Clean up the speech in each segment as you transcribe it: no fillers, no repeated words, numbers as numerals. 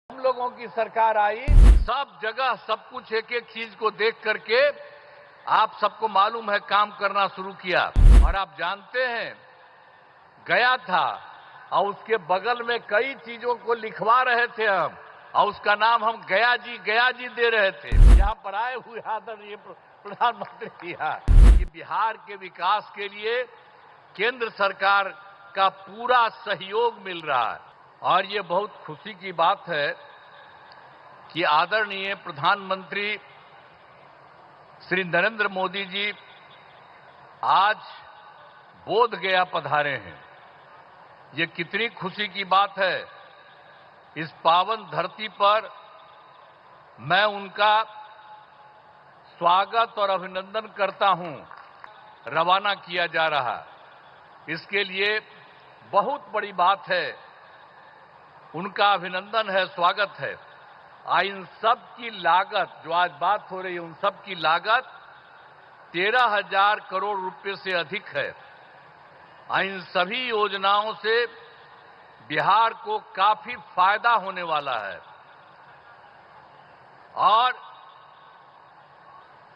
हम लोगों की सरकार आई, सब जगह सब कुछ एक एक चीज को देख करके आप सबको मालूम है काम करना शुरू किया। और आप जानते हैं गया था और उसके बगल में कई चीजों को लिखवा रहे थे हम, और उसका नाम हम गया जी दे रहे थे। यहाँ पर आए हुए आदरणीय प्रधानमंत्री यहाँ कि बिहार के विकास के लिए केंद्र सरकार का पूरा सहयोग मिल रहा है। और ये बहुत खुशी की बात है कि आदरणीय प्रधानमंत्री श्री नरेंद्र मोदी जी आज बोध गया पधारे हैं। ये कितनी खुशी की बात है। इस पावन धरती पर मैं उनका स्वागत और अभिनंदन करता हूं। रवाना किया जा रहा, इसके लिए बहुत बड़ी बात है। उनका अभिनंदन है, स्वागत है। इन सब की लागत, जो आज बात हो रही है, उन सब की लागत 13,000 करोड़ रुपए से अधिक है। इन सभी योजनाओं से बिहार को काफी फायदा होने वाला है और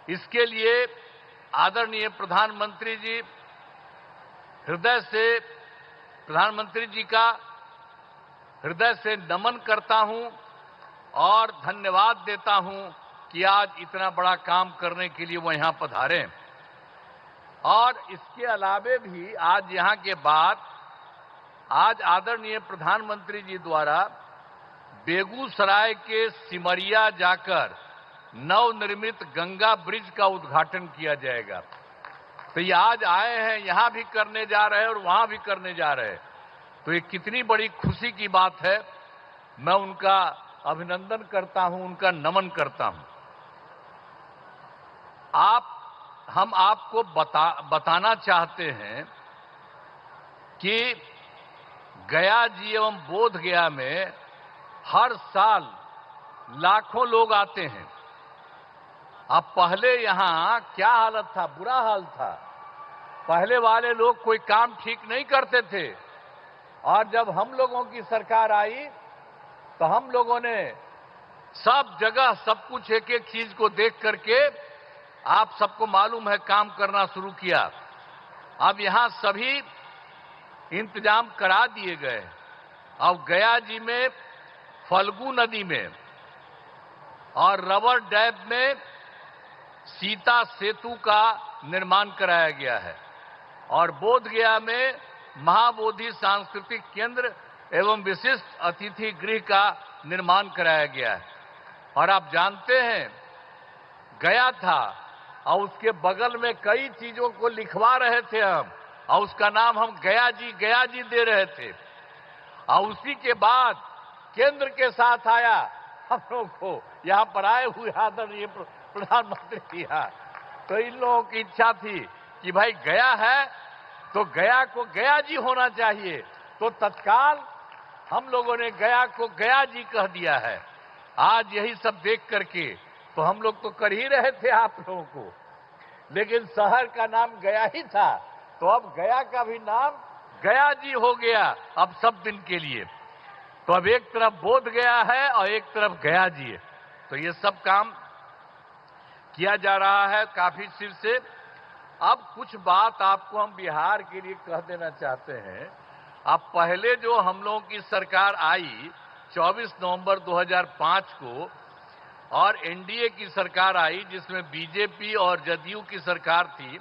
इसके लिए आदरणीय प्रधानमंत्री जी हृदय से, प्रधानमंत्री जी का हृदय से नमन करता हूं और धन्यवाद देता हूं कि आज इतना बड़ा काम करने के लिए वो यहां पधारे। और इसके अलावे भी आज यहां के बाद आज आदरणीय प्रधानमंत्री जी द्वारा बेगूसराय के सिमरिया जाकर नवनिर्मित गंगा ब्रिज का उद्घाटन किया जाएगा। तो ये आज आए हैं, यहां भी करने जा रहे हैं और वहां भी करने जा रहे हैं। तो ये कितनी बड़ी खुशी की बात है। मैं उनका अभिनंदन करता हूं, उनका नमन करता हूं। हम आपको बताना चाहते हैं कि गया जी एवं बोध गया में हर साल लाखों लोग आते हैं। अब पहले यहां क्या हालत था, बुरा हाल था। पहले वाले लोग कोई काम ठीक नहीं करते थे और जब हम लोगों की सरकार आई तो हम लोगों ने सब जगह सब कुछ एक एक चीज को देख करके आप सबको मालूम है काम करना शुरू किया। अब यहां सभी इंतजाम करा दिए गए। अब गया जी में फल्गु नदी में और रबर डैम में सीता सेतु का निर्माण कराया गया है और बोध गया में महाबोधि सांस्कृतिक केंद्र एवं विशिष्ट अतिथि गृह का निर्माण कराया गया है। और आप जानते हैं गया था और उसके बगल में कई चीजों को लिखवा रहे थे हम, और उसका नाम हम गया जी दे रहे थे। और उसी के बाद केंद्र के साथ आया हम लोग को यहाँ पर आए हुए आदरणीय प्रधानमंत्री यहाँ। तो इन लोगों की इच्छा थी कि भाई गया है तो गया को गया जी होना चाहिए, तो तत्काल हम लोगों ने गया को गया जी कह दिया है। आज यही सब देख करके तो हम लोग तो कर ही रहे थे आप लोगों को, लेकिन शहर का नाम गया ही था, तो अब गया का भी नाम गया जी हो गया अब सब दिन के लिए। तो अब एक तरफ बोध गया है और एक तरफ गया जी है। तो ये सब काम किया जा रहा है काफी सिर से। अब कुछ बात आपको हम बिहार के लिए कह देना चाहते हैं। अब पहले जो हम लोगों की सरकार आई 24 नवंबर 2005 को और एनडीए की सरकार आई जिसमें बीजेपी और जदयू की सरकार थी,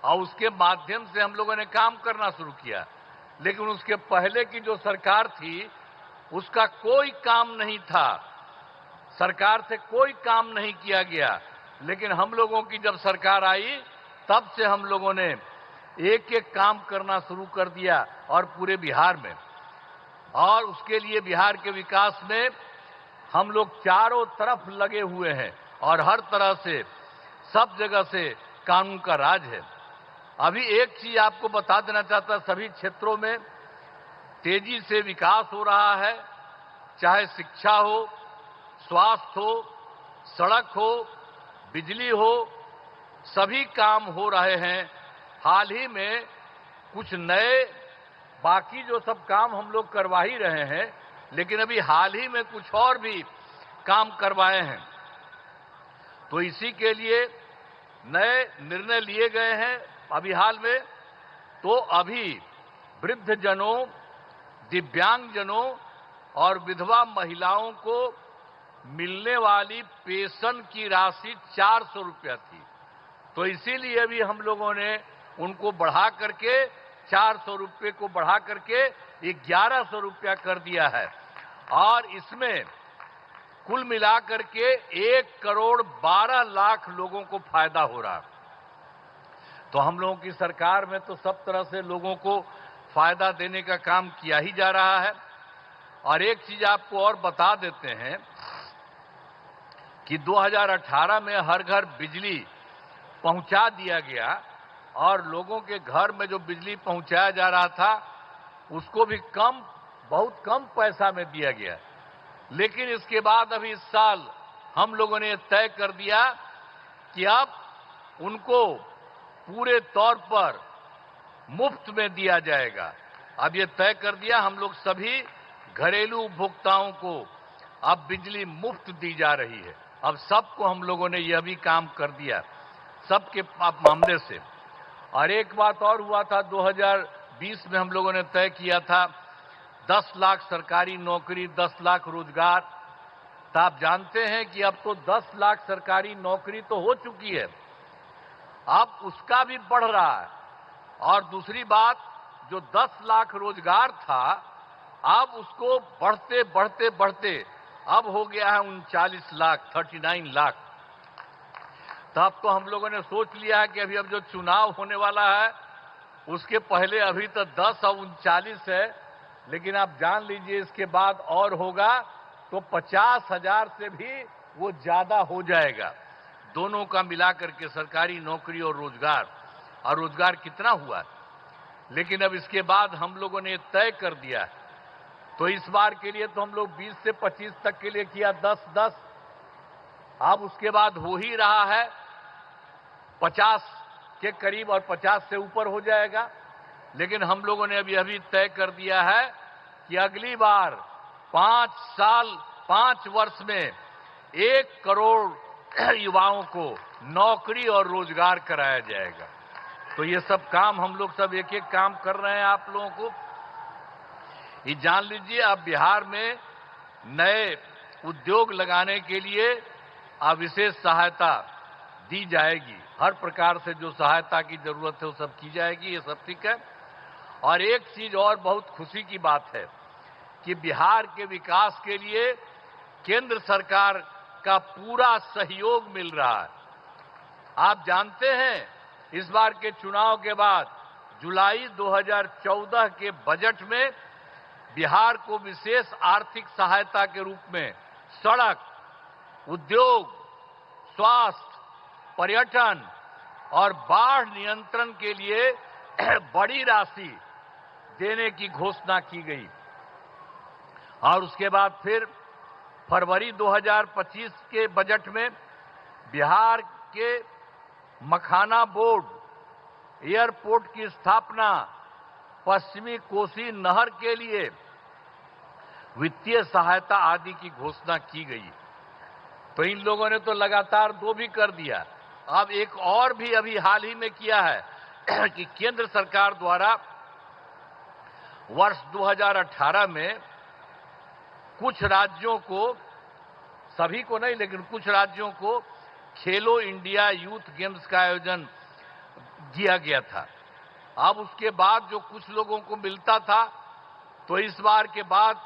और उसके माध्यम से हम लोगों ने काम करना शुरू किया। लेकिन उसके पहले की जो सरकार थी उसका कोई काम नहीं था, सरकार से कोई काम नहीं किया गया। लेकिन हम लोगों की जब सरकार आई तब से हम लोगों ने एक एक काम करना शुरू कर दिया और पूरे बिहार में। और उसके लिए बिहार के विकास में हम लोग चारों तरफ लगे हुए हैं और हर तरह से सब जगह से कानून का राज है। अभी एक चीज आपको बता देना चाहता, सभी क्षेत्रों में तेजी से विकास हो रहा है, चाहे शिक्षा हो, स्वास्थ्य हो, सड़क हो, बिजली हो, सभी काम हो रहे हैं। हाल ही में कुछ नए बाकी जो सब काम हम लोग करवा ही रहे हैं, लेकिन अभी हाल ही में कुछ और भी काम करवाए हैं। तो इसी के लिए नए निर्णय लिए गए हैं अभी हाल में। तो अभी वृद्धजनों, दिव्यांगजनों और विधवा महिलाओं को मिलने वाली पेंशन की राशि 400 रुपया थी। तो इसीलिए अभी हम लोगों ने उनको बढ़ा करके 400 रुपये को बढ़ा करके 1100 रुपया कर दिया है और इसमें कुल मिलाकर के 1,12,00,000 लोगों को फायदा हो रहा है। तो हम लोगों की सरकार में तो सब तरह से लोगों को फायदा देने का काम किया ही जा रहा है। और एक चीज आपको और बता देते हैं कि 2018 में हर घर बिजली पहुंचा दिया गया और लोगों के घर में जो बिजली पहुंचाया जा रहा था उसको भी बहुत कम पैसा में दिया गया। लेकिन इसके बाद अभी इस साल हम लोगों ने तय कर दिया कि अब उनको पूरे तौर पर मुफ्त में दिया जाएगा। अब ये तय कर दिया, हम लोग सभी घरेलू उपभोक्ताओं को अब बिजली मुफ्त दी जा रही है। अब सबको हम लोगों ने यह भी काम कर दिया, सबके मामले से। और एक बात और हुआ था, 2020 में हम लोगों ने तय किया था 10 लाख सरकारी नौकरी, 10 लाख रोजगार। तो आप जानते हैं कि अब तो 10 लाख सरकारी नौकरी तो हो चुकी है, अब उसका भी बढ़ रहा है। और दूसरी बात, जो 10 लाख रोजगार था अब उसको बढ़ते बढ़ते बढ़ते अब हो गया है 39 लाख, 39 लाख। तब तो हम लोगों ने सोच लिया है कि अभी अब जो चुनाव होने वाला है उसके पहले अभी तो 10 और 39 है, लेकिन आप जान लीजिए इसके बाद और होगा तो 50,000 से भी वो ज्यादा हो जाएगा। दोनों का मिलाकर के सरकारी नौकरी और रोजगार कितना हुआ। लेकिन अब इसके बाद हम लोगों ने तय कर दिया है, तो इस बार के लिए तो हम लोग 20 से 25 तक के लिए किया 10-10। अब उसके बाद हो ही रहा है 50 के करीब और 50 से ऊपर हो जाएगा। लेकिन हम लोगों ने अभी तय कर दिया है कि अगली बार 5 वर्ष में 1 करोड़ युवाओं को नौकरी और रोजगार कराया जाएगा। तो ये सब काम हम लोग सब एक एक काम कर रहे हैं। आप लोगों को ये जान लीजिए, अब बिहार में नए उद्योग लगाने के लिए विशेष सहायता दी जाएगी। हर प्रकार से जो सहायता की जरूरत है वो सब की जाएगी, ये सब ठीक है। और एक चीज और बहुत खुशी की बात है कि बिहार के विकास के लिए केंद्र सरकार का पूरा सहयोग मिल रहा है। आप जानते हैं इस बार के चुनाव के बाद जुलाई 2014 के बजट में बिहार को विशेष आर्थिक सहायता के रूप में सड़क, उद्योग, स्वास्थ्य, पर्यटन और बाढ़ नियंत्रण के लिए बड़ी राशि देने की घोषणा की गई। और उसके बाद फिर फरवरी 2025 के बजट में बिहार के मखाना बोर्ड, एयरपोर्ट की स्थापना, पश्चिमी कोसी नहर के लिए वित्तीय सहायता आदि की घोषणा की गई। तो इन लोगों ने तो लगातार 2 भी कर दिया। अब एक और भी अभी हाल ही में किया है कि केंद्र सरकार द्वारा वर्ष 2018 में कुछ राज्यों को, सभी को नहीं लेकिन कुछ राज्यों को खेलो इंडिया यूथ गेम्स का आयोजन किया गया था। अब उसके बाद जो कुछ लोगों को मिलता था, तो इस बार के बाद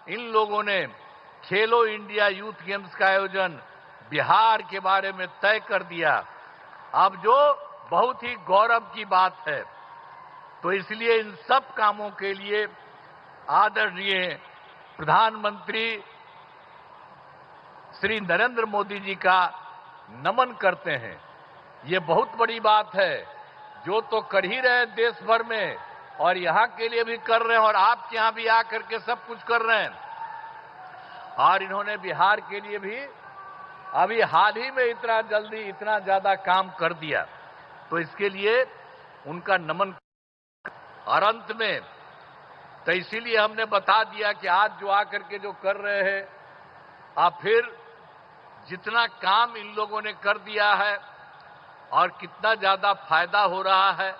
इन लोगों ने खेलो इंडिया यूथ गेम्स का आयोजन बिहार के बारे में तय कर दिया। अब जो बहुत ही गौरव की बात है। तो इसलिए इन सब कामों के लिए आदरणीय प्रधानमंत्री श्री नरेंद्र मोदी जी का नमन करते हैं। ये बहुत बड़ी बात है, जो तो कर ही रहे हैं देश भर में और यहां के लिए भी कर रहे हैं और आपके यहां भी आकर के सब कुछ कर रहे हैं। और इन्होंने बिहार के लिए भी अभी हाल ही में इतना जल्दी इतना ज्यादा काम कर दिया, तो इसके लिए उनका नमन। और अंत में तो इसीलिए हमने बता दिया कि आज जो आकर के जो कर रहे हैं, अब फिर जितना काम इन लोगों ने कर दिया है और कितना ज्यादा फायदा हो रहा है।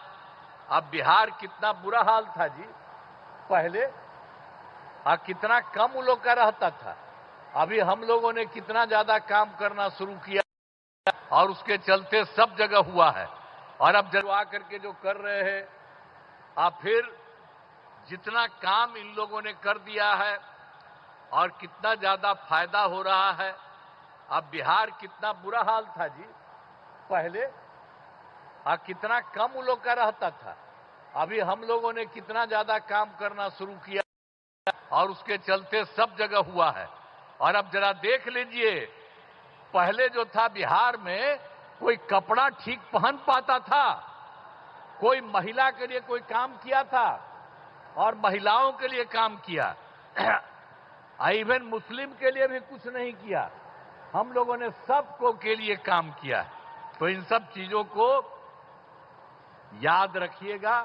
अब बिहार कितना बुरा हाल था जी पहले, कितना कम उन लोग का रहता था। अभी हम लोगों ने कितना ज्यादा काम करना शुरू किया और उसके चलते सब जगह हुआ है। और अब जब आकर के जो कर रहे हैं, अब फिर जितना काम इन लोगों ने कर दिया है और कितना ज्यादा फायदा हो रहा है। अब बिहार कितना बुरा हाल था जी पहले, कितना कम उन लोग का रहता था। अभी हम लोगों ने कितना ज्यादा काम करना शुरू किया और उसके चलते सब जगह हुआ है। और अब जरा देख लीजिए, पहले जो था बिहार में कोई कपड़ा ठीक पहन पाता था, कोई महिला के लिए कोई काम किया था और महिलाओं के लिए काम किया, इवन मुस्लिम के लिए भी कुछ नहीं किया। हम लोगों ने सबको के लिए काम किया। तो इन सब चीजों को याद रखिएगा।